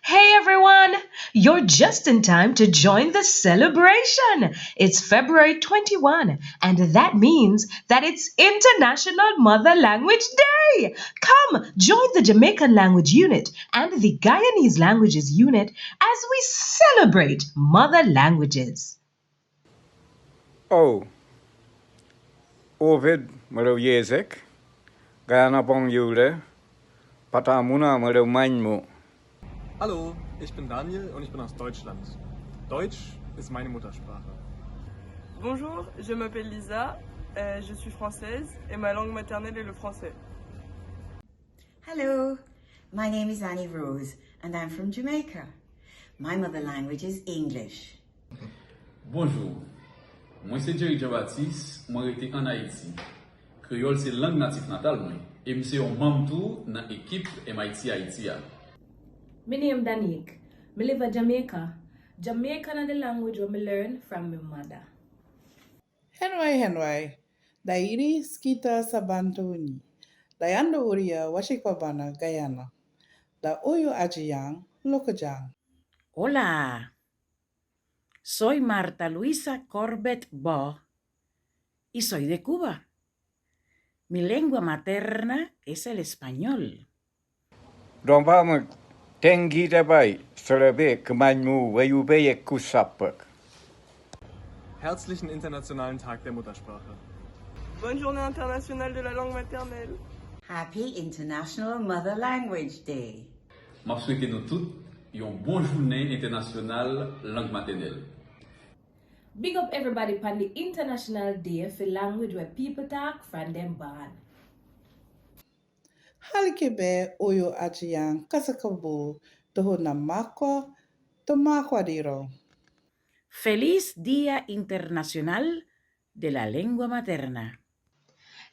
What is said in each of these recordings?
Hey everyone! You're just in time to join the celebration. It's February 21, and that means that it's International Mother Language Day. Come, join the Jamaican Language Unit and the Guyanese Languages Unit as we celebrate mother languages. Oh, Ovid merew Jezek, Gana Bong Jude, Patamuna merew Mainmu. Hallo, ich bin Daniel und ich bin aus Deutschland. Deutsch ist meine Muttersprache. Bonjour, je m'appelle Lisa, je suis française et ma langue maternelle est le français. Hello, my name is Annie Rose and I'm from Jamaica. My mother language is English. Bonjour, moi c'est Jerry Jean-Baptiste, moi j'étais en Haïti. Créole c'est langue native natale moi et je suis un membre dans l'équipe MIT Haïti. My name Danique. I live in Jamaica. Jamaican is the language where I learn from my mother. Henway. Dairi skita sabantuni. Dayando uria washikabana Guyana. Da uyu ajiyang lokajang. Hola, soy Marta Luisa Corbett Bo y soy de Cuba. Mi lengua materna es el español. Don Pama Tengi dabei, Serebe, Kemainu, Wayube Kusapek. Herzlichen Internationalen Tag der Muttersprache. Bonne journée internationale de la langue maternelle. Happy International Mother Language Day. Je souhaite nous toutes une bonne journée internationale langue maternelle. Big up everybody on the International Day for language where people talk from them born. Halikebe uyu ajiyang kasakabu toho na makwa to makwa diro. Feliz Día Internacional de la Lengua Materna.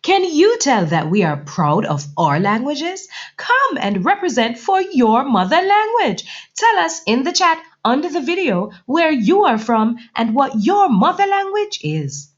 Can you tell that we are proud of our languages? Come and represent for your mother language. Tell us in the chat under the video where you are from and what your mother language is.